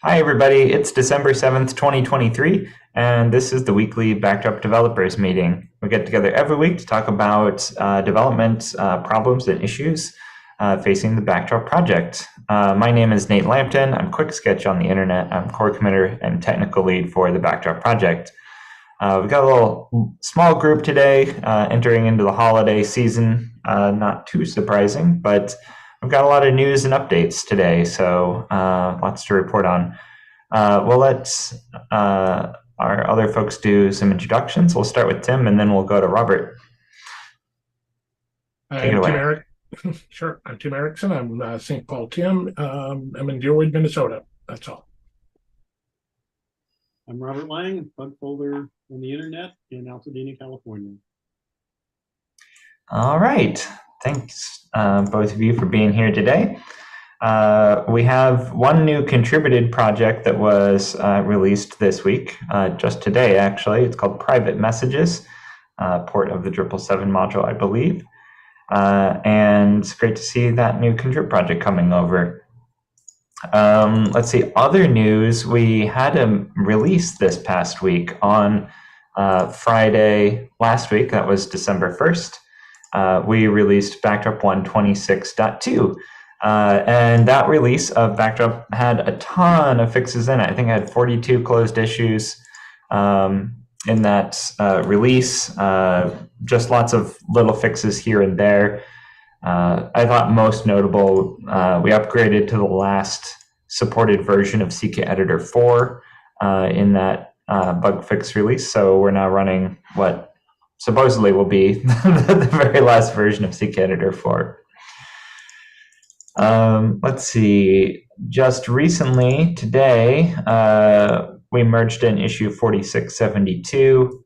Hi, everybody. It's December 7th, 2023, and this is the weekly Backdrop Developers meeting. We get together every week to talk about development problems and issues facing the Backdrop project. My name is Nate Lampton. I'm Quick Sketch on the internet. I'm core committer and technical lead for the Backdrop project. We've got a little small group today entering into the holiday season. Not too surprising, but we've got a lot of news and updates today, so lots to report on. We'll let our other folks do some introductions. We'll start with Tim, and then we'll go to Robert. Take it I'm Tim away. Eric. Sure, I'm Tim Erickson. I'm St. Paul Tim. I'm in Deerwood, Minnesota. That's all. I'm Robert Lang, bug folder on the internet in Altadena, California. All right. Thanks, both of you, for being here today. We have one new contributed project that was released this week, just today, actually. It's called Private Messages, port of the Drupal 7 module, I believe. And it's great to see that new contrib project coming over. Let's see, other news. We had a release this past week on Friday last week. That was December 1st. We released Backdrop 126.2. And that release of Backdrop had a ton of fixes in it. I think I had 42 closed issues in that release. Just lots of little fixes here and there. I thought most notable, we upgraded to the last supported version of CKEditor 4 in that bug fix release. So we're now running what supposedly will be the very last version of CKEditor 4. Let's see. Just recently, today, we merged in issue 4672,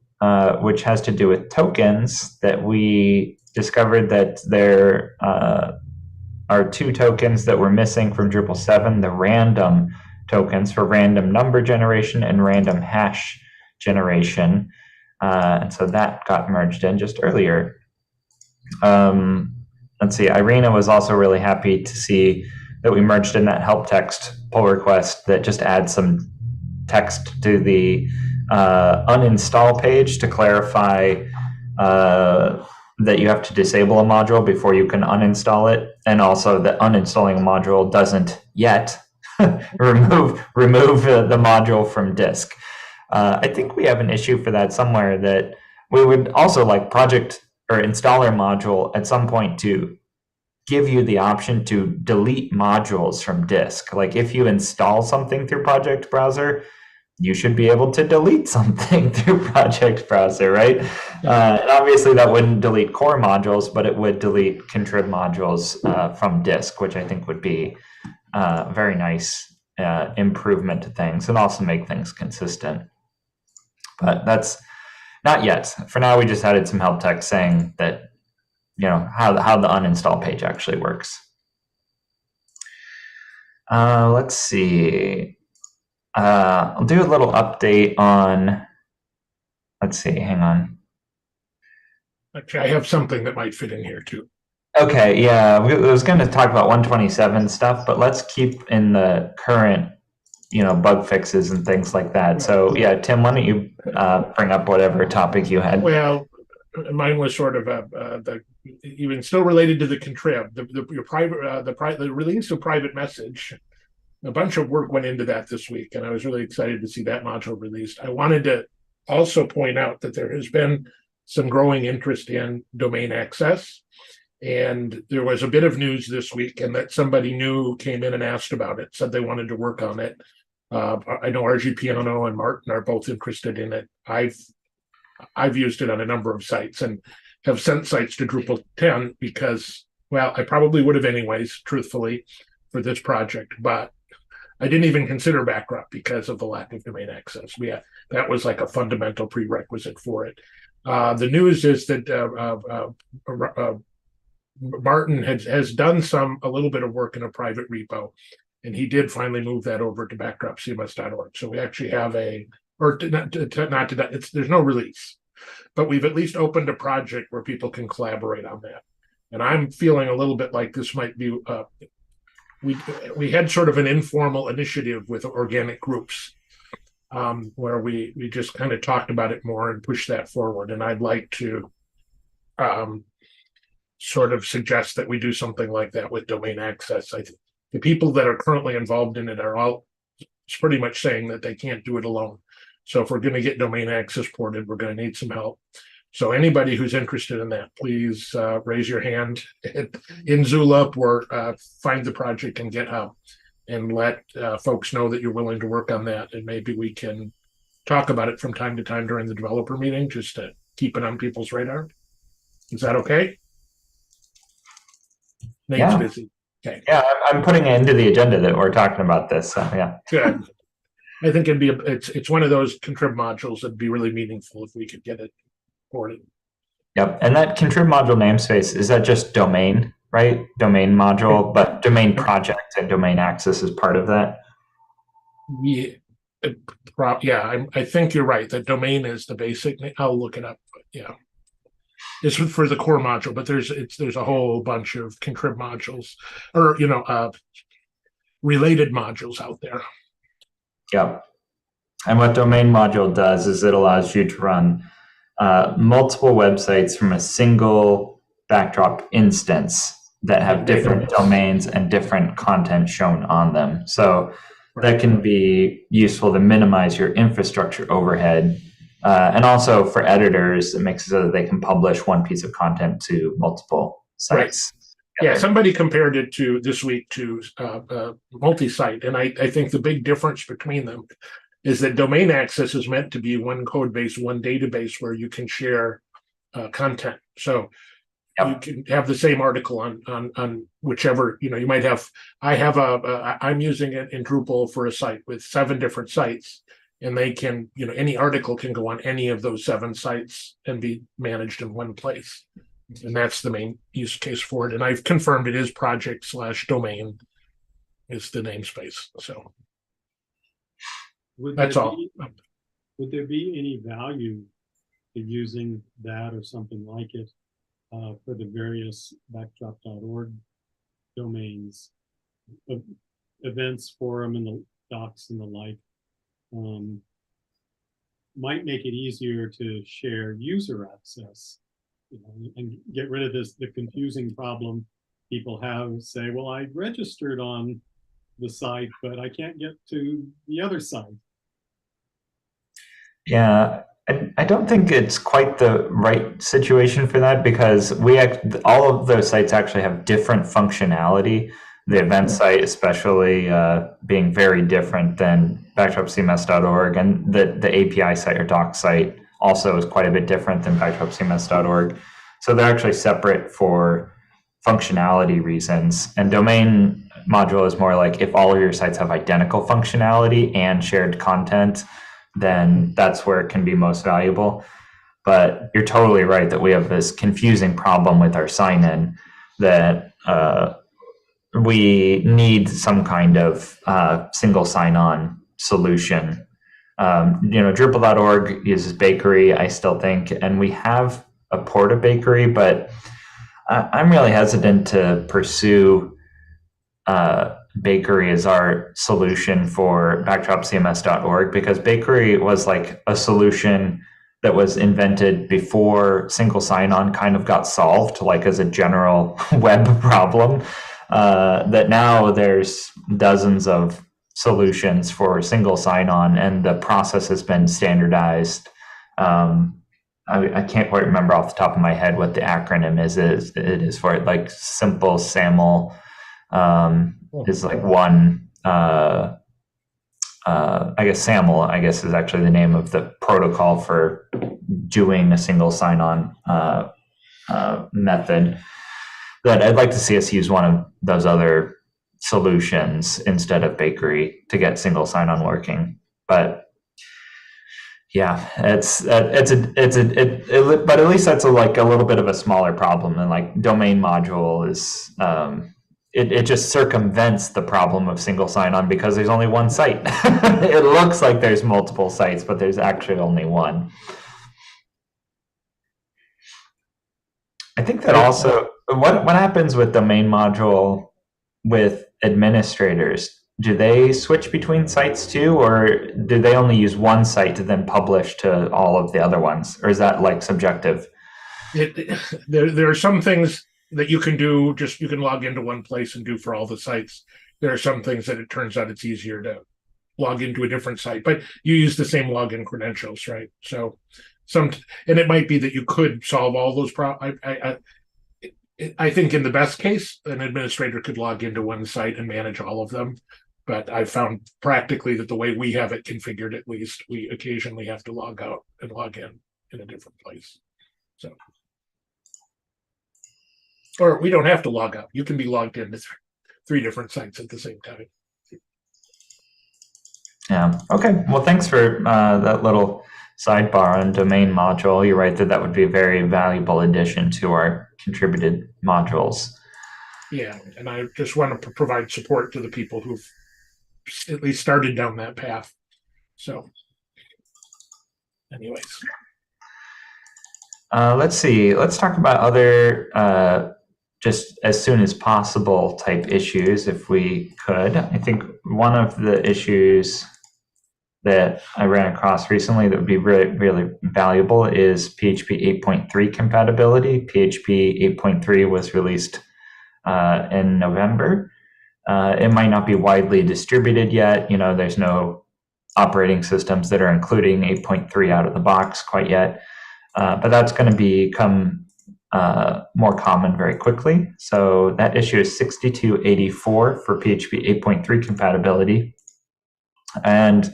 which has to do with tokens that we discovered that there are two tokens that were missing from Drupal 7, the random tokens for random number generation and random hash generation. And so that got merged in just earlier. Let's see, Irina was also really happy to see that we merged in that help text pull request that just adds some text to the uninstall page to clarify that you have to disable a module before you can uninstall it, and also that uninstalling a module doesn't yet remove the module from disk. I think we have an issue for that somewhere, that we would also like project or installer module at some point to give you the option to delete modules from disk. Like if you install something through Project Browser, you should be able to delete something through Project Browser, right? And obviously that wouldn't delete core modules, but it would delete contrib modules from disk, which I think would be a very nice improvement to things and also make things consistent. But that's not yet. For now, we just added some help text saying that, how the uninstall page actually works. Let's see. I'll do a little update on, let's see, hang on. Actually, I have something that might fit in here too. Okay, yeah, I was going to talk about 127 stuff, but let's keep in the current, bug fixes and things like that. So yeah, Tim, why don't you bring up whatever topic you had? Well, mine was sort of even still related to the contrib, the release of private message. A bunch of work went into that this week, and I was really excited to see that module released. I wanted to also point out that there has been some growing interest in domain access. And there was a bit of news this week, and that somebody new came in and asked about it, said they wanted to work on it. I know RG Piano and Martin are both interested in it. I've used it on a number of sites and have sent sites to Drupal 10 because, well, I probably would have anyways, truthfully, for this project, but I didn't even consider Backdrop because of the lack of domain access. That was like a fundamental prerequisite for it. The news is that Martin has done a little bit of work in a private repo, and he did finally move that over to backdropcms.org. So we actually have there's no release, but we've at least opened a project where people can collaborate on that. And I'm feeling a little bit like this might be we had sort of an informal initiative with organic groups, where we just kind of talked about it more and pushed that forward. And I'd like to sort of suggest that we do something like that with domain access. I think the people that are currently involved in it are all pretty much saying that they can't do it alone. So if we're going to get domain access ported, we're going to need some help. So anybody who's interested in that, please raise your hand in Zulip or find the project in GitHub and let folks know that you're willing to work on that. And maybe we can talk about it from time to time during the developer meeting, just to keep it on people's radar. Is that okay? Nate's busy. Okay. Yeah, I'm putting it into the agenda that we're talking about this. So yeah. Good. I think it's one of those contrib modules that'd be really meaningful if we could get it ported. Yep. And that contrib module namespace, is that just domain, right? Domain module, but domain project and domain access is part of that? Yeah. I think you're right. The domain is the basic name. I'll look it up. But yeah. It's for the core module, but there's a whole bunch of contrib modules or, related modules out there. Yep. And what domain module does is it allows you to run multiple websites from a single backdrop instance that have different domains and different content shown on them. So that can be useful to minimize your infrastructure overhead. And also for editors, it makes it so that they can publish one piece of content to multiple sites. Right. Yeah, somebody compared it this week to multi-site. And I think the big difference between them is that domain access is meant to be one code base, one database where you can share content. So you can have the same article on whichever, you might have, I'm using it in Drupal for a site with 7 different sites, and they can, any article can go on any of those 7 sites and be managed in one place. And that's the main use case for it. And I've confirmed it is project/domain is the namespace. So that's all. Would there be any value to using that or something like it for the various backdrop.org domains, events, forum, and the docs and the like? Might make it easier to share user access, and get rid of the confusing problem people have. Say, well, I registered on the site, but I can't get to the other site. Yeah, I don't think it's quite the right situation for that, because all of those sites actually have different functionality. The event site especially being very different than backdropcms.org, and the API site or doc site also is quite a bit different than backdropcms.org. So they're actually separate for functionality reasons. And domain module is more like if all of your sites have identical functionality and shared content, then that's where it can be most valuable. But you're totally right that we have this confusing problem with our sign-in that we need some kind of single sign-on solution. Drupal.org uses Bakery, I still think, and we have a Porta Bakery, but I'm really hesitant to pursue Bakery as our solution for backdropcms.org, because Bakery was like a solution that was invented before single sign-on kind of got solved, like as a general web problem. That now there's dozens of solutions for single sign-on, and the process has been standardized. I can't quite remember off the top of my head what the acronym is. It is for it, like Simple SAML is like one. I guess SAML, is actually the name of the protocol for doing a single sign-on method. That I'd like to see us use one of those other solutions instead of Bakery to get single sign-on working. But yeah, but at least that's a little bit of a smaller problem. And like domain module is it just circumvents the problem of single sign-on because there's only one site. It looks like there's multiple sites, but there's actually only one. I think that also what happens with domain module with administrators, do they switch between sites too, or do they only use one site to then publish to all of the other ones, or is that like subjective? There are some things that you can do, just you can log into one place and do for all the sites. There are some things that it turns out it's easier to log into a different site, but you use the same login credentials, right? So and it might be that you could solve all those problems. I think in the best case, an administrator could log into one site and manage all of them. But I've found practically that the way we have it configured, at least, we occasionally have to log out and log in a different place. So, or we don't have to log out. You can be logged into three different sites at the same time. Yeah. Okay. Well, thanks for that little sidebar on domain module. You're right that would be a very valuable addition to our contributed modules. Yeah, and I just want to provide support to the people who've at least started down that path. So, anyways. Let's see. Let's talk about other just as soon as possible type issues, if we could. I think one of the issues that I ran across recently that would be really, really valuable is PHP 8.3 compatibility. PHP 8.3 was released in November. It might not be widely distributed yet. You know, there's no operating systems that are including 8.3 out of the box quite yet. But that's going to become more common very quickly. So that issue is 6284 for PHP 8.3 compatibility. And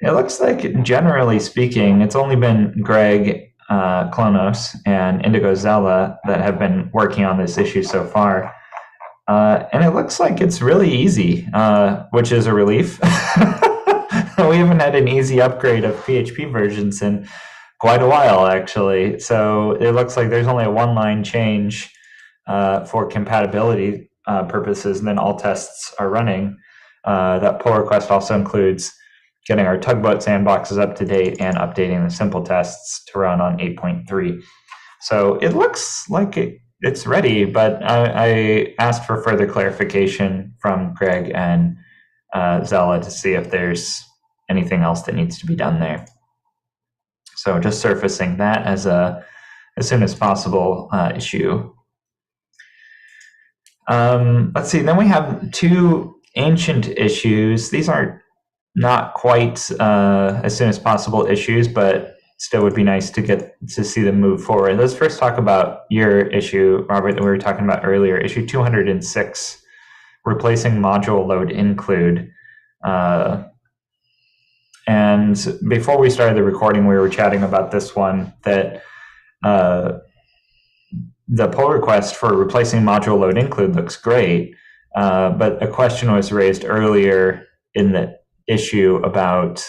it looks like, generally speaking, it's only been Greg Klonos and Indigo Zella that have been working on this issue so far. And it looks like it's really easy, which is a relief. We haven't had an easy upgrade of PHP versions in quite a while, actually. So it looks like there's only a one-line change for compatibility purposes, and then all tests are running. That pull request also includes getting our Tugboat sandboxes up to date and updating the simple tests to run on 8.3. So it looks like it's ready, but I asked for further clarification from Greg and Zella to see if there's anything else that needs to be done there. So just surfacing that as as soon as possible issue. Let's see, then we have two ancient issues. These are not quite as soon as possible issues, but still would be nice to get to see them move forward. Let's first talk about your issue, Robert, that we were talking about earlier, issue 206, replacing module load include. And before we started the recording, we were chatting about this one, that the pull request for replacing module load include looks great, but a question was raised earlier in the issue about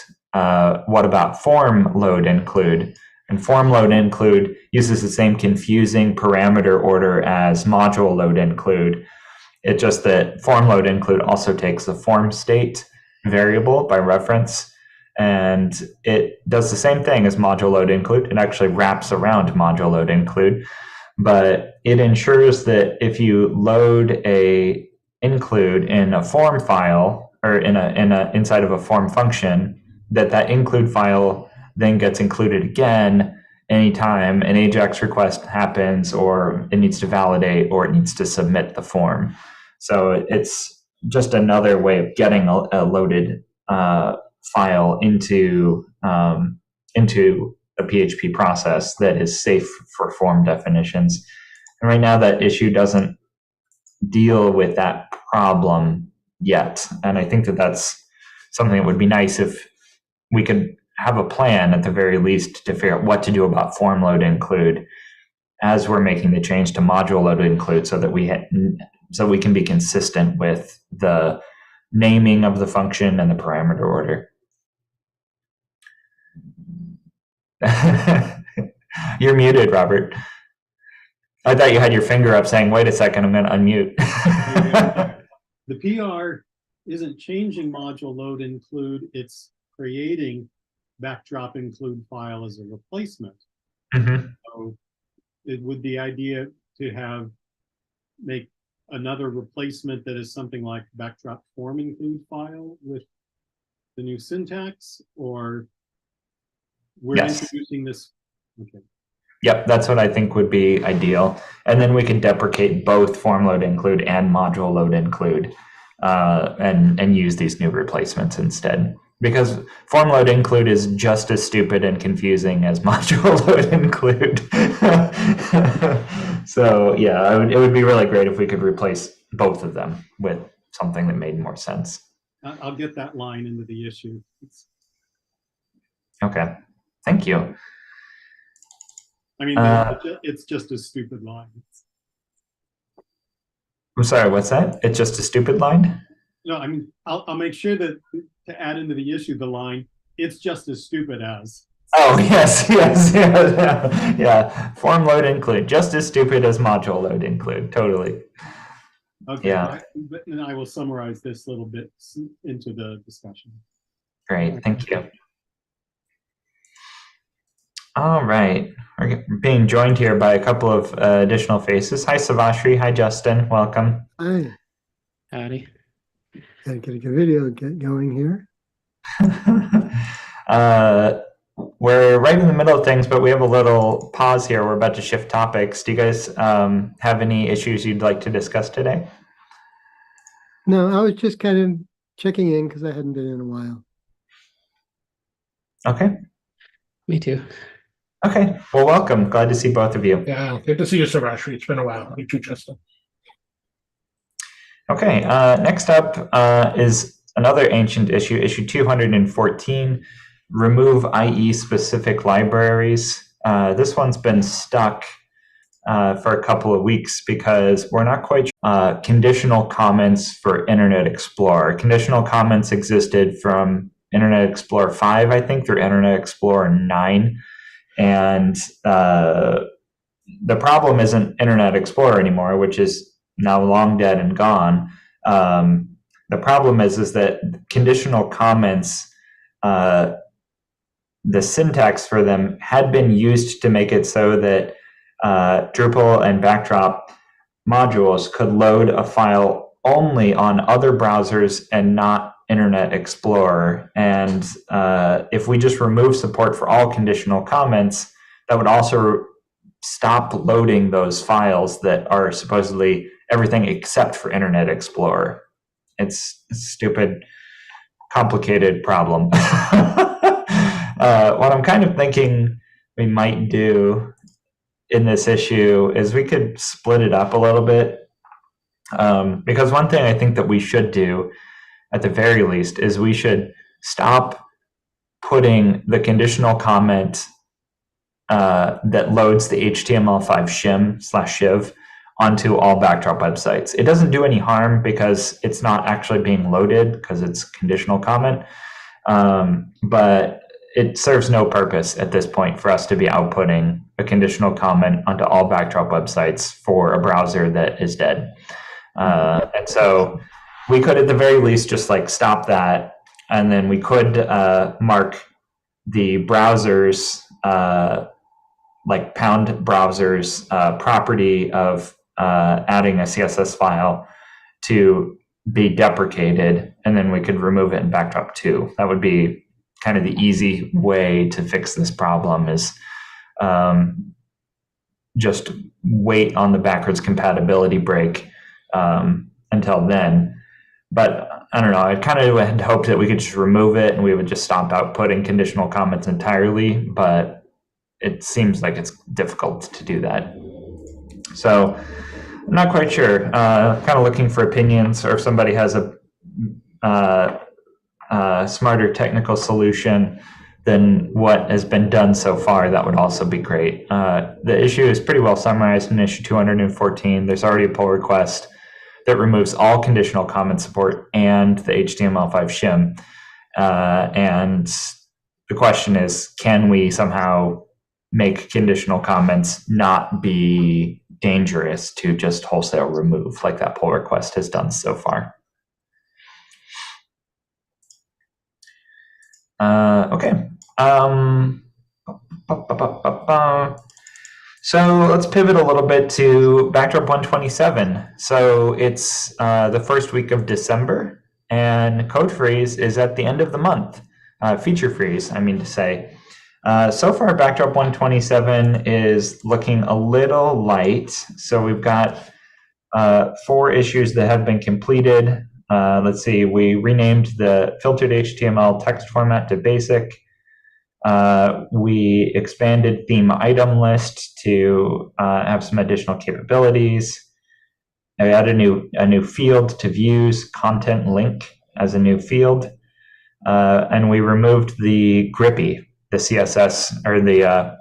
what about form load include? And form load include uses the same confusing parameter order as module load include. It's just that form load include also takes the form state variable by reference, and it does the same thing as module load include. It actually wraps around module load include, but it ensures that if you load a include in a form file or inside of a form function, that include file then gets included again anytime an AJAX request happens, or it needs to validate, or it needs to submit the form. So it's just another way of getting a loaded file into a PHP process that is safe for form definitions. And right now that issue doesn't deal with that problem yet. And I think that that's something that would be nice if we could have a plan at the very least to figure out what to do about form load include as we're making the change to module load include, so that we can be consistent with the naming of the function and the parameter order. You're muted, Robert. I thought you had your finger up saying, wait a second, I'm going to unmute. The PR isn't changing module load include, it's creating backdrop include file as a replacement. Mm-hmm. So it would the idea to make another replacement that is something like backdrop form include file with the new syntax, or we're Yes. introducing this? Okay. Yep, that's what I think would be ideal. And then we could deprecate both form load include and module load include, and use these new replacements instead. Because form load include is just as stupid and confusing as module load include. So yeah, it would be really great if we could replace both of them with something that made more sense. I'll get that line into the issue. Okay, thank you. I mean, it's just a stupid line. I'm sorry, what's that? It's just a stupid line? No, I mean, I'll make sure that to add into the issue the line, it's just as stupid as. Oh, yes, yeah. Form load include, just as stupid as module load include, totally. Okay, yeah. But then I will summarize this little bit into the discussion. Great, thank you. All right, we're being joined here by a couple of additional faces. Hi, Savashri. Hi, Justin. Welcome. Hi. Howdy. Gotta get a good video going here. We're right in the middle of things, but we have a little pause here. We're about to shift topics. Do you guys have any issues you'd like to discuss today? No, I was just kind of checking in because I hadn't been in a while. Okay. Me too. Okay. Well, welcome. Glad to see both of you. Yeah, good to see you, Savashri. It's been a while. You too, Justin. Okay. Next up is another ancient issue, issue 214, remove IE specific libraries. This one's been stuck for a couple of weeks because we're not quite sure. Conditional comments for Internet Explorer. Conditional comments existed from Internet Explorer 5, I think, through Internet Explorer 9. And the problem isn't Internet Explorer anymore, which is now long dead and gone. The problem is that conditional comments, the syntax for them had been used to make it so that Drupal and Backdrop modules could load a file only on other browsers and not Internet Explorer. And if we just remove support for all conditional comments, that would also stop loading those files that are supposedly everything except for Internet Explorer. It's a stupid, complicated problem. What I'm kind of thinking we might do in this issue is we could split it up a little bit. Because one thing I think that we should do, at the very least, is we should stop putting the conditional comment that loads the HTML5 shim/shiv onto all Backdrop websites. It doesn't do any harm because it's not actually being loaded because it's conditional comment, but it serves no purpose at this point for us to be outputting a conditional comment onto all Backdrop websites for a browser that is dead. And so we could at the very least just like stop that, and then we could mark the browsers like pound browsers property of adding a CSS file to be deprecated, and then we could remove it in Backdrop 2. That would be kind of the easy way to fix this problem, is just wait on the backwards compatibility break until then. But I don't know, I kind of had hoped that we could just remove it and we would just stop outputting conditional comments entirely, but it seems like it's difficult to do that. So I'm not quite sure. Kind of looking for opinions, or if somebody has a smarter technical solution than what has been done so far, that would also be great. The issue is pretty well summarized in issue 214. There's already a pull request that removes all conditional comment support and the HTML5 shim. And the question is, can we somehow make conditional comments not be dangerous to just wholesale remove, like that pull request has done so far? Okay. So let's pivot a little bit to Backdrop 127. So it's the first week of December, and Code Freeze is at the end of the month. Feature Freeze, I mean to say. So far, Backdrop 127 is looking a little light. So we've got 4 issues that have been completed. Let's see, we renamed the filtered HTML text format to basic. We expanded theme item list to have some additional capabilities. We added a new field to views, content link as a new field. And we removed the Grippy, the CSS, or the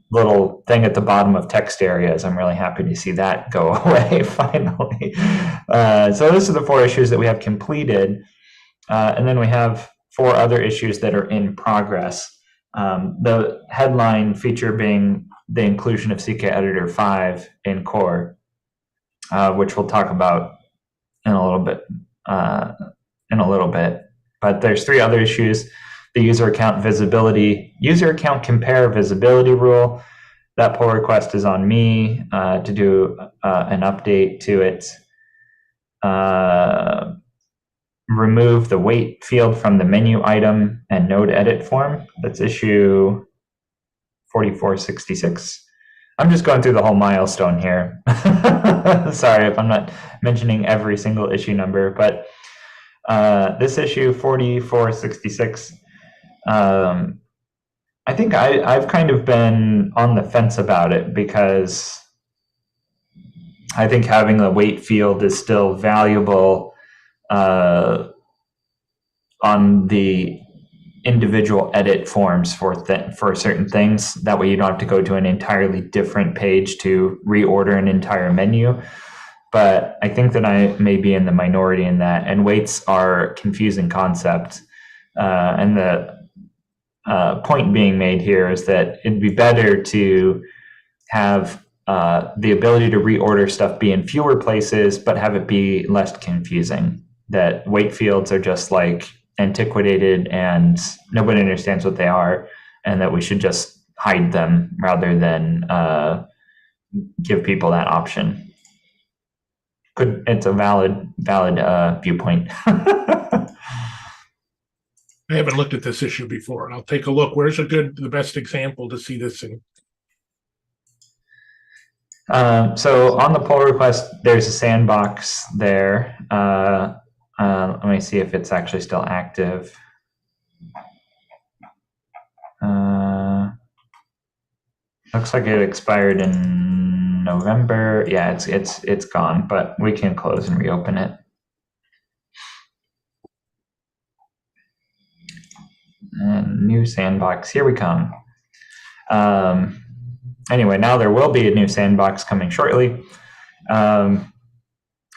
little thing at the bottom of text areas. I'm really happy to see that go away finally. So those are the 4 issues that we have completed. And then we have 4 other issues that are in progress. The headline feature being the inclusion of CKEditor 5 in core, which we'll talk about in a little bit. But there's 3 other issues. The user account compare visibility rule. That pull request is on me to do an update to it. Remove the weight field from the menu item and node edit form. That's issue 4466. I'm just going through the whole milestone here. Sorry if I'm not mentioning every single issue number, but this issue 4466, I think I've kind of been on the fence about it because I think having the weight field is still valuable on the individual edit forms for certain things. That way you don't have to go to an entirely different page to reorder an entire menu. But I think that I may be in the minority in that, and weights are a confusing concept. And the point being made here is that it'd be better to have the ability to reorder stuff be in fewer places, but have it be less confusing. That weight fields are just like antiquated and nobody understands what they are, and that we should just hide them rather than give people that option. It's a valid viewpoint. I haven't looked at this issue before. I'll take a look. Where's the best example to see this in? So on the pull request, there's a sandbox there. Let me see if it's actually still active. Looks like it expired in November. Yeah, it's gone, but we can close and reopen it. And new sandbox, here we come. Anyway, now there will be a new sandbox coming shortly.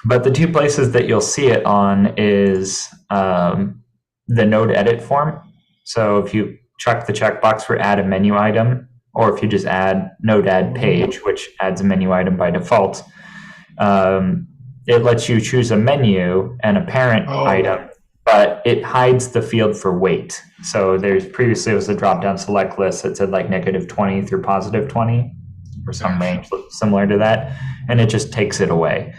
But the 2 places that you'll see it on is the node edit form. So if you check the checkbox for add a menu item, or if you just add node add page, which adds a menu item by default, it lets you choose a menu and a parent item, but it hides the field for weight. So previously was a drop-down select list that said like -20 through +20 or some range similar to that, and it just takes it away.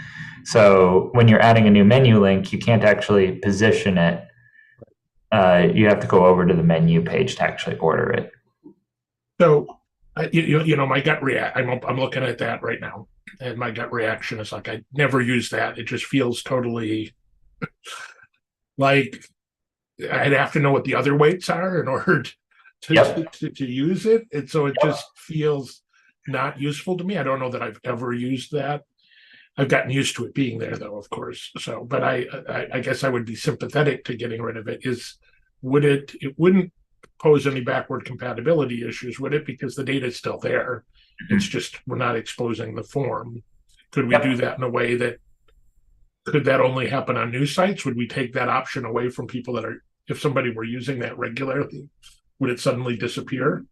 So when you're adding a new menu link, you can't actually position it. You have to go over to the menu page to actually order it. So, my gut I'm looking at that right now, and my gut reaction is like, I never use that. It just feels totally like I'd have to know what the other weights are in order to use it. And so it just feels not useful to me. I don't know that I've ever used that. I've gotten used to it being there, though, of course. So, but I guess I would be sympathetic to getting rid of it. It wouldn't pose any backward compatibility issues, would it? Because the data is still there. It's just we're not exposing the form. Could we do that in a way could that only happen on new sites? Would we take that option away from people that are, if somebody were using that regularly, would it suddenly disappear?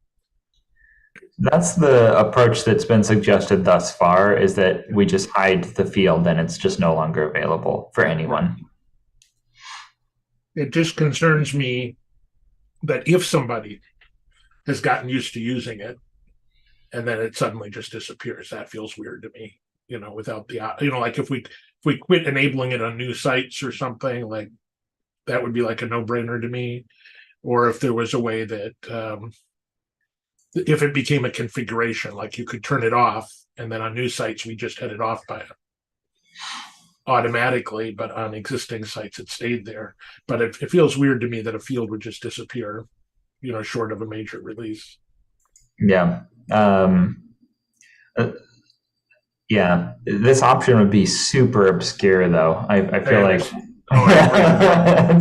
That's the approach that's been suggested thus far, is that we just hide the field and it's just no longer available for anyone. It just concerns me that if somebody has gotten used to using it, and then it suddenly just disappears. That feels weird to me, without the, like if we quit enabling it on new sites or something, like that would be like a no-brainer to me. Or if there was a way that if it became a configuration, like you could turn it off, and then on new sites we just had it off by automatically, but on existing sites it stayed there. But it feels weird to me that a field would just disappear, short of a major release. Yeah. Yeah. This option would be super obscure, though. I feel like.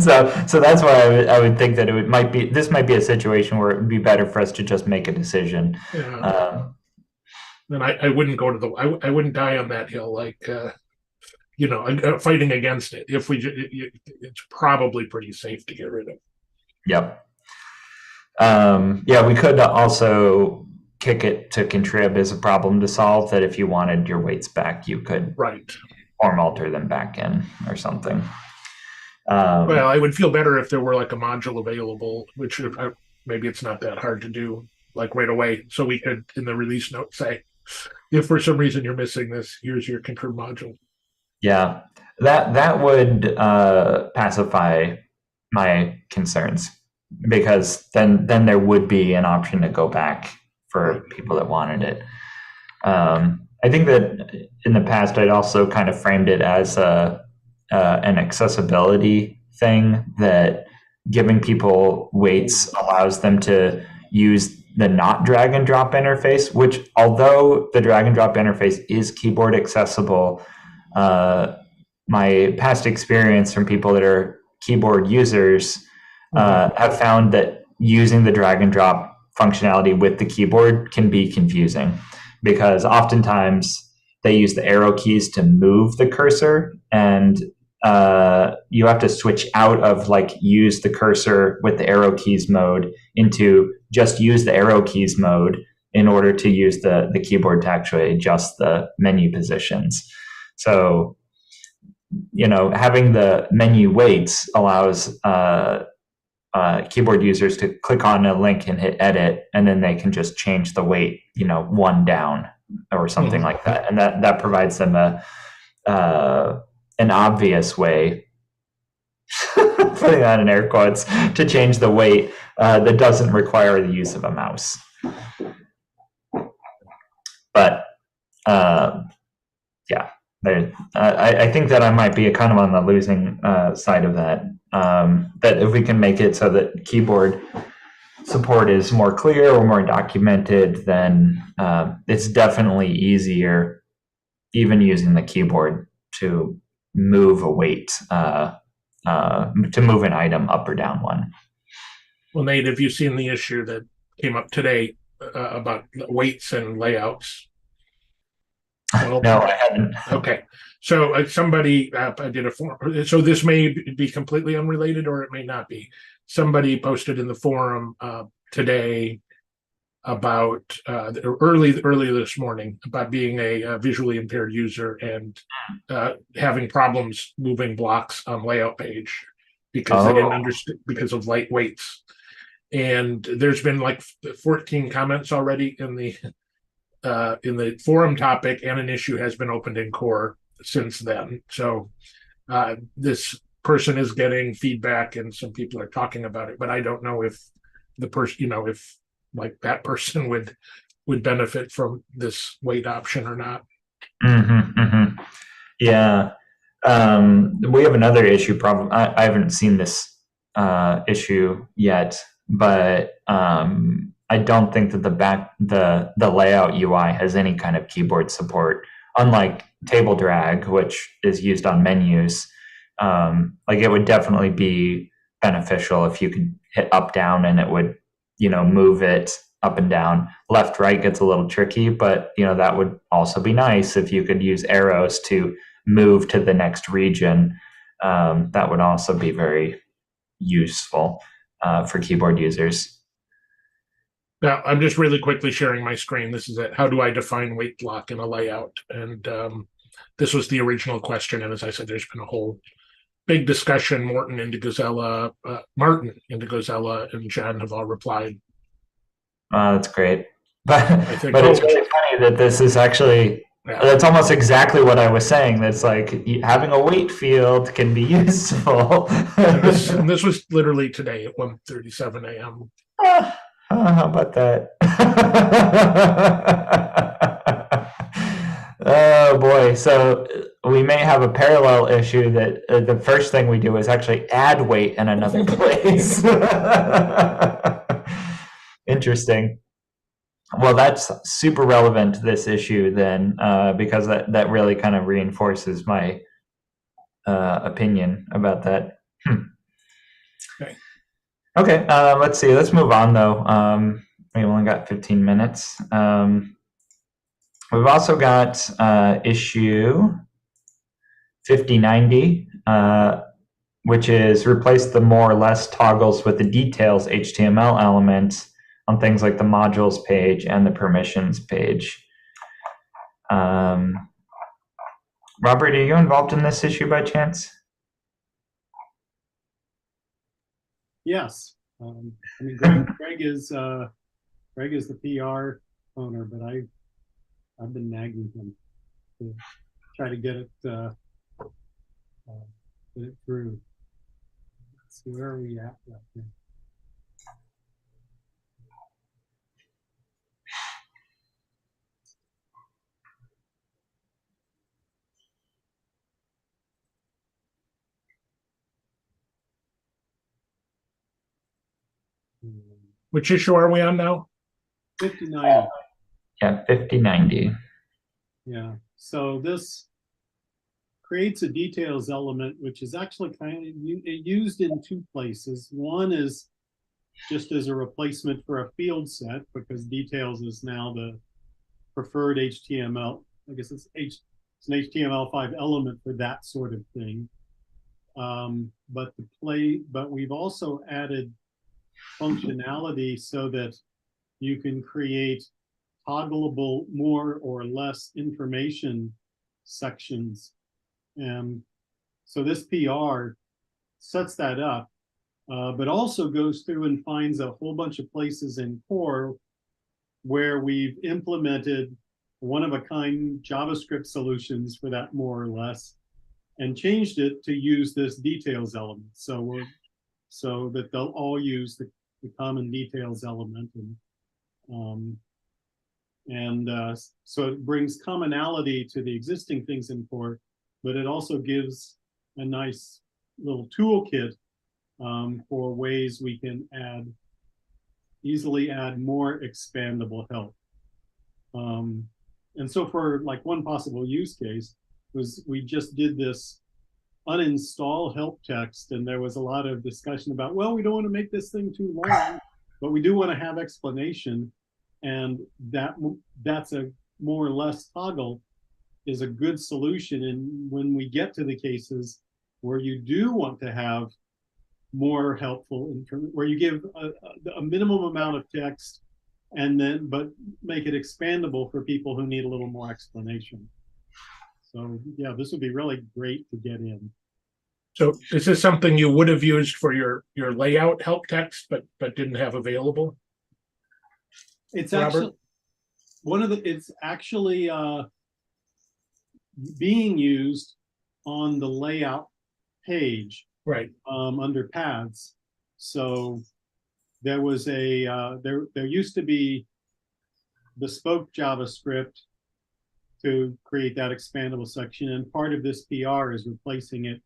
So that's why I would think that this might be a situation where it would be better for us to just make a decision. Yeah. Then I wouldn't go to I wouldn't die on that hill, like fighting against it. If it's probably pretty safe to get rid of. Yep. Yeah, we could also kick it to contrib as a problem to solve, that if you wanted your weights back, you could form alter them back in or something. Well, I would feel better if there were like a module available, which maybe it's not that hard to do, like right away. So we could, in the release note, say, if for some reason you're missing this, here's your contrib module. Yeah, that would pacify my concerns, because then there would be an option to go back for people that wanted it. I think that in the past I'd also kind of framed it as an accessibility thing, that giving people weights allows them to use the not drag and drop interface, which, although the drag and drop interface is keyboard accessible, my past experience from people that are keyboard users have found that using the drag and drop functionality with the keyboard can be confusing, because oftentimes they use the arrow keys to move the cursor, and you have to switch out of use the cursor with the arrow keys mode into just use the arrow keys mode in order to use the keyboard to actually adjust the menu positions. So, having the menu weights allows keyboard users to click on a link and hit edit, and then they can just change the weight, one down or something like that. And that provides them an obvious way, putting that in air quotes, to change the weight that doesn't require the use of a mouse. But yeah, I think that I might be kind of on the losing side of that. That if we can make it so that keyboard support is more clear or more documented, then it's definitely easier, even using the keyboard, to move a weight, to move an item up or down one. Well, Nate, have you seen the issue that came up today about weights and layouts? No, I haven't. Okay. So somebody did a forum. So this may be completely unrelated, or it may not be. Somebody posted in the forum today about early this morning about being a visually impaired user and having problems moving blocks on layout page because they didn't understand, because of light weights. And there's been 14 comments already in the forum topic, and an issue has been opened in core since then. So this person is getting feedback, and some people are talking about it, but I don't know if the person, if that person would benefit from this weight option or not. Yeah. We have another issue problem. I haven't seen this issue yet, but I don't think that the layout UI has any kind of keyboard support, unlike table drag, which is used on menus. It would definitely be beneficial if you could hit up, down, and it would, move it up and down. Left, right gets a little tricky, but, that would also be nice if you could use arrows to move to the next region. That would also be very useful for keyboard users. Now, I'm just really quickly sharing my screen. This is it. How do I define weight block in a layout? And this was the original question. And as I said, there's been a whole big discussion. Martin into Gozella, and Jen have all replied. That's great. think, but it's really funny that this is actually, yeah. that's almost exactly what I was saying. That's like having a weight field can be useful. And this was literally today at 1:37 a.m. How about that? Oh boy. So we may have a parallel issue that the first thing we do is actually add weight in another place. Interesting. Well, that's super relevant to this issue then, because that really kind of reinforces my opinion about that. Okay. Okay, let's see. Let's move on though. We only got 15 minutes. We've also got issue 5090, which is replace the more or less toggles with the details HTML elements on things like the modules page and the permissions page. Robert, are you involved in this issue by chance? Yes. I mean, Greg is the PR owner, but I've been nagging him to try to get it through. Let's see, where are we at right now? Which issue are we on now? 5090. Yeah, 5090. Yeah. So this creates a details element, which is actually kind of used in two places. One is just as a replacement for a field set, because details is now the preferred HTML. I guess it's an HTML5 element for that sort of thing. But we've also added functionality so that you can create toggleable more or less information sections. And so this PR sets that up, but also goes through and finds a whole bunch of places in core where we've implemented one-of-a-kind JavaScript solutions for that more or less, and changed it to use this details element. So that they'll all use the common details element, so it brings commonality to the existing things in core, but it also gives a nice little toolkit for ways we can easily add more expandable help. And so for like one possible use case was we just did this uninstall help text, and there was a lot of discussion about, well, we don't want to make this thing too long, but we do want to have explanation, and that's a more or less toggle is a good solution. And when we get to the cases where you do want to have more helpful where you give a minimum amount of text but make it expandable for people who need a little more explanation. So yeah, this would be really great to get in. So is this something you would have used for your layout help text, but didn't have available? It's Robert? actually it's actually being used on the layout page, Right. Under paths. So there was there used to be bespoke JavaScript to create that expandable section, and part of this PR is replacing it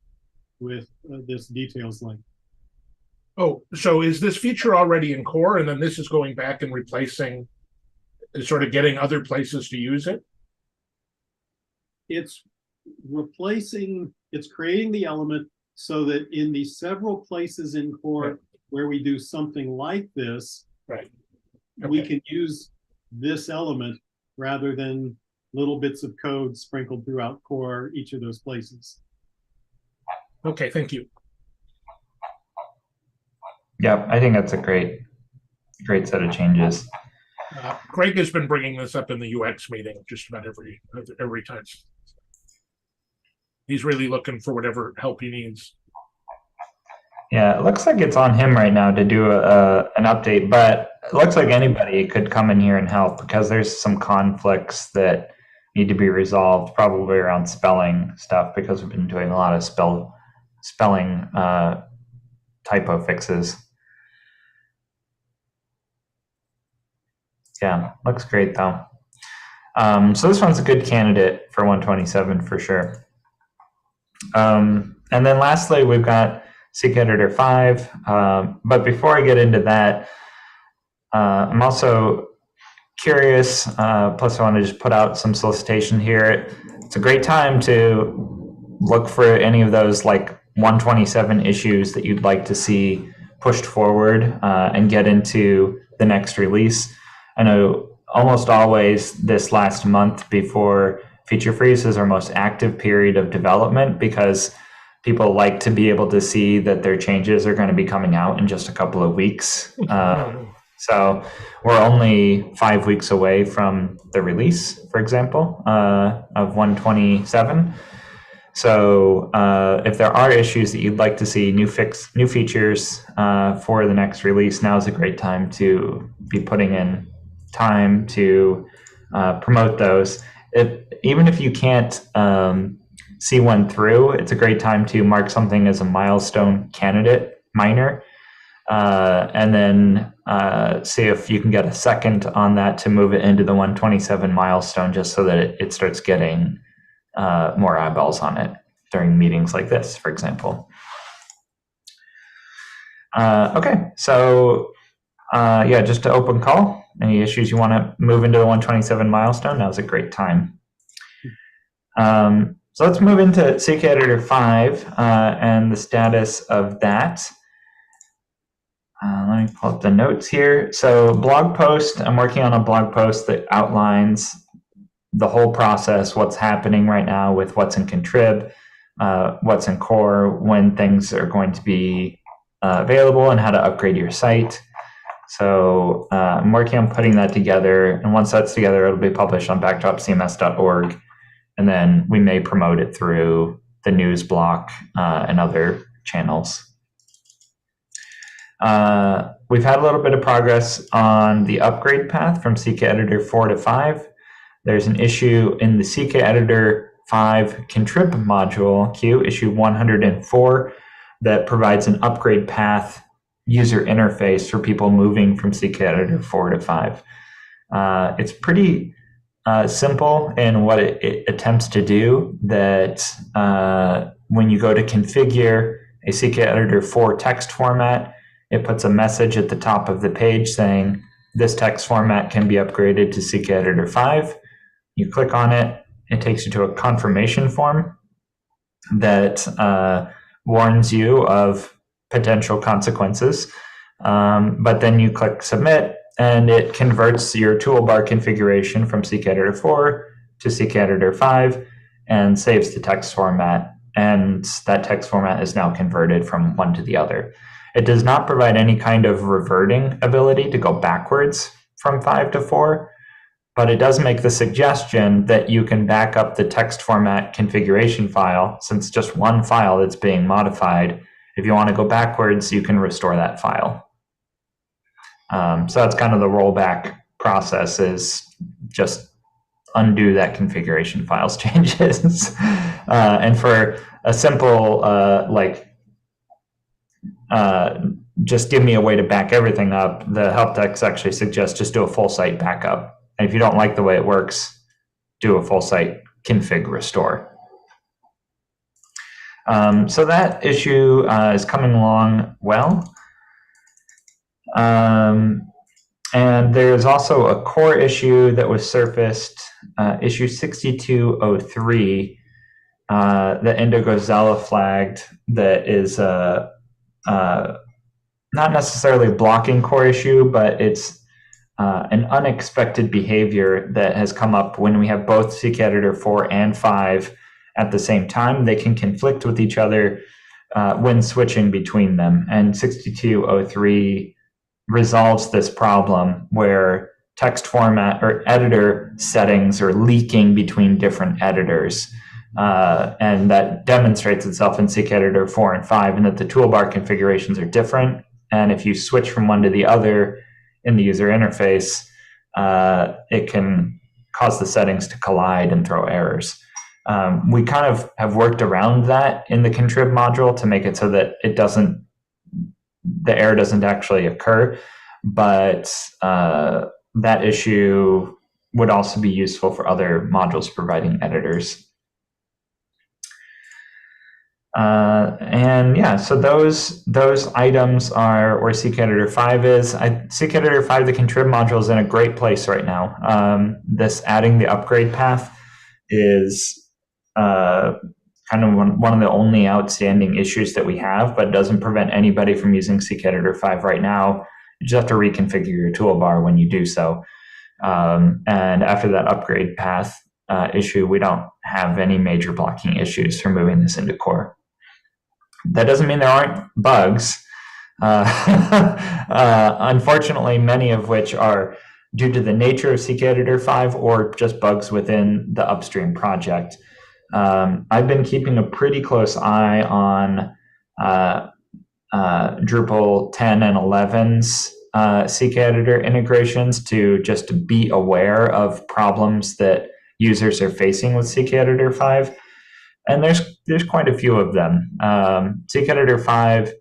with this details link. Oh, so is this feature already in core, and then this is going back and replacing, sort of getting other places to use it? It's creating the element so that in the several places in core Right. where we do something like this, Right. we Okay. can use this element rather than little bits of code sprinkled throughout core, each of those places. Okay, thank you. Yeah, I think that's a great set of changes. Greg has been bringing this up in the UX meeting just about every time. He's really looking for whatever help he needs. Yeah, it looks like it's on him right now to do an update, but it looks like anybody could come in here and help because there's some conflicts that need to be resolved, probably around spelling stuff, because we've been doing a lot of spelling typo fixes. Yeah, looks great though. So this one's a good candidate for 127 for sure. And then lastly, we've got CKEditor 5. But before I get into that, I'm also curious, plus I want to just put out some solicitation here. It's a great time to look for any of those like 127 issues that you'd like to see pushed forward and get into the next release. I know almost always this last month before Feature Freeze is our most active period of development because people like to be able to see that their changes are going to be coming out in just a couple of weeks. So we're only 5 weeks away from the release, for example, of 127. So if there are issues that you'd like to see new features for the next release, now is a great time to be putting in time to promote those. Even if you can't see one through, it's a great time to mark something as a milestone candidate minor, and then see if you can get a second on that to move it into the 127 milestone, just so that it starts getting more eyeballs on it during meetings like this, for example. Okay, so yeah, just to open call. Any issues you want to move into the 127 milestone, now's a great time. So let's move into CKEditor 5 and the status of that. Let me pull up the notes here. So blog post, I'm working on a blog post that outlines the whole process, what's happening right now with what's in Contrib, what's in core, when things are going to be available, and how to upgrade your site. So I'm working on putting that together, and once that's together, it'll be published on backdropcms.org, and then we may promote it through the news block and other channels. We've had a little bit of progress on the upgrade path from CKEditor 4 to 5. There's an issue in the CKEditor 5 Contrib module queue, issue 104, that provides an upgrade path user interface for people moving from CKEditor 4 to 5. It's pretty simple in what it attempts to do, that when you go to configure a CKEditor 4 text format, it puts a message at the top of the page saying, this text format can be upgraded to CKEditor 5. You click on it, it takes you to a confirmation form that warns you of potential consequences, but then you click submit and it converts your toolbar configuration from CKEditor 4 to CKEditor 5 and saves the text format, and that text format is now converted from one to the other. It does not provide any kind of reverting ability to go backwards from 5 to 4, but it does make the suggestion that you can back up the text format configuration file, since just one file that's being modified. If you want to go backwards, you can restore that file. So that's kind of the rollback process, is just undo that configuration files changes. And for a simple, just give me a way to back everything up, the help text actually suggests just do a full site backup. And if you don't like the way it works, do a full site config restore. So that issue is coming along well. And there's also a core issue that was surfaced, issue 6203, that Indigo Zella flagged, that is not necessarily a blocking core issue, but it's an unexpected behavior that has come up when we have both CKEditor 4 and 5 at the same time. They can conflict with each other when switching between them. And 6203 resolves this problem where text format or editor settings are leaking between different editors. And that demonstrates itself in CKEditor 4 and 5, and that the toolbar configurations are different. And if you switch from one to the other in the user interface, it can cause the settings to collide and throw errors. We kind of have worked around that in the contrib module to make it so that the error doesn't actually occur, but that issue would also be useful for other modules providing editors. And yeah, so those items are where CKEditor 5 is. CKEditor 5, the contrib module, is in a great place right now. This adding the upgrade path is kind of one of the only outstanding issues that we have, but doesn't prevent anybody from using CKEditor 5 right now. You just have to reconfigure your toolbar when you do so. And after that upgrade path issue, we don't have any major blocking issues for moving this into core. That doesn't mean there aren't bugs. Unfortunately, many of which are due to the nature of CKEditor 5 or just bugs within the upstream project. I've been keeping a pretty close eye on Drupal 10 and 11's CKEditor integrations to just be aware of problems that users are facing with CKEditor 5. And there's quite a few of them. CKEditor 5,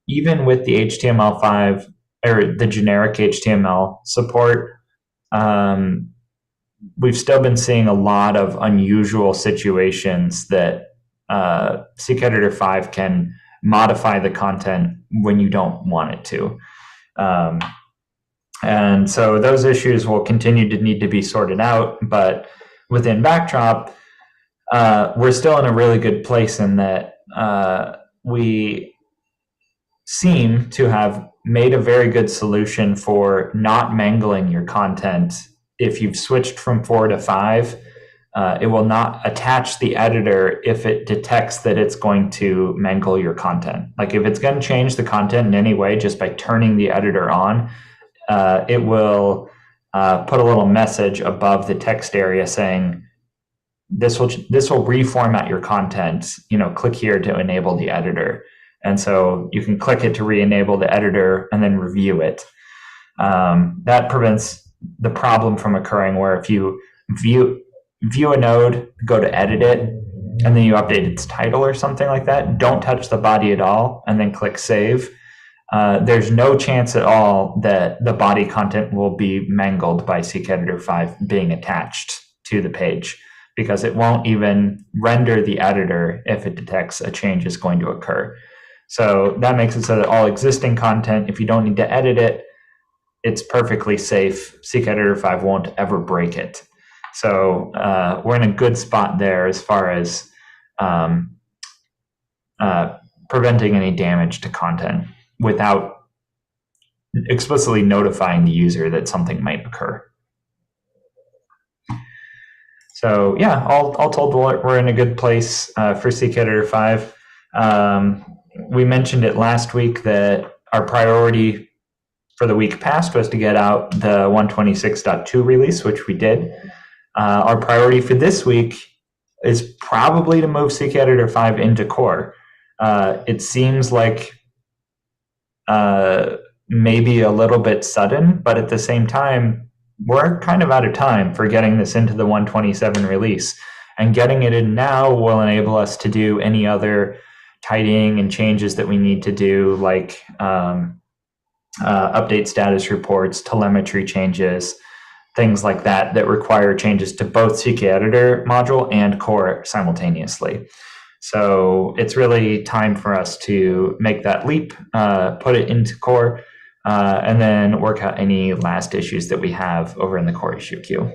even with the HTML5 or the generic HTML support, we've still been seeing a lot of unusual situations that CKEditor 5 can modify the content when you don't want it to. And so those issues will continue to need to be sorted out, but within Backdrop, we're still in a really good place in that we seem to have made a very good solution for not mangling your content. If you've switched from 4 to 5, it will not attach the editor if it detects that it's going to mangle your content. Like if it's going to change the content in any way just by turning the editor on, it will put a little message above the text area saying, this will reformat your content. Click here to enable the editor. And so you can click it to re-enable the editor and then review it. That prevents the problem from occurring where if you view a node, go to edit it, and then you update its title or something like that, don't touch the body at all, and then click save. There's no chance at all that the body content will be mangled by CKEditor 5 being attached to the page, because it won't even render the editor if it detects a change is going to occur. So that makes it so that all existing content, if you don't need to edit it, it's perfectly safe. CKEditor 5 won't ever break it. So we're in a good spot there as far as preventing any damage to content without explicitly notifying the user that something might occur. So yeah, all told, we're in a good place for CKEditor 5. We mentioned it last week that our priority for the week past was to get out the 126.2 release, which we did. Our priority for this week is probably to move CKEditor 5 into core. It seems like maybe a little bit sudden, but at the same time, we're kind of out of time for getting this into the 127 release. And getting it in now will enable us to do any other tidying and changes that we need to do, like update status reports, telemetry changes, things like that require changes to both CKEditor module and core simultaneously. So it's really time for us to make that leap, put it into core, and then work out any last issues that we have over in the core issue queue.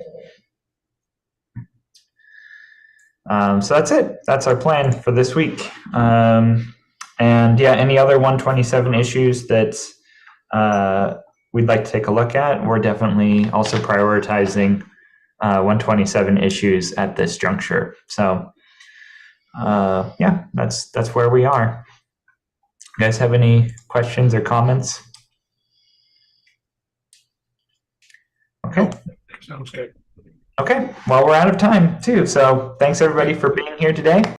So that's it. That's our plan for this week. And yeah, any other 127 issues that we'd like to take a look at, we're definitely also prioritizing 127 issues at this juncture. So yeah, that's where we are. You guys have any questions or comments? Okay. Sounds good. Okay, well, we're out of time too. So thanks everybody for being here today.